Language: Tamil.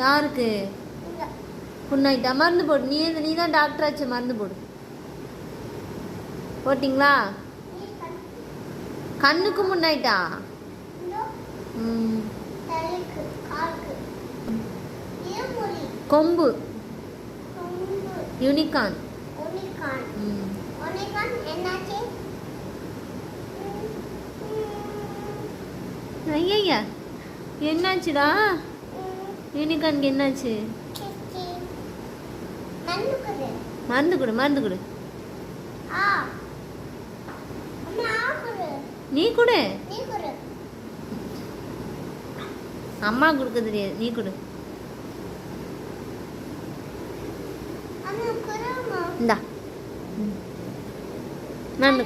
யாருக்கு புண்ணாயிட்டா? மருந்து போடு. நீ தான் டாக்டர் ஆச்சு, மருந்து போடு. போட்டிங்களா? கண்ணுக்கு முன்னாயிட்டா? கொம்பு யூனிகார்ன். ஐயா என்னாச்சுடா? யூனிகார்னுக்கு என்னாச்சு? மருந்து கொடு, மருந்து கொடு. நீ கொடு. அம்மா கொடுக்க தெரியாது, நீ கொடு. இந்தா. நான்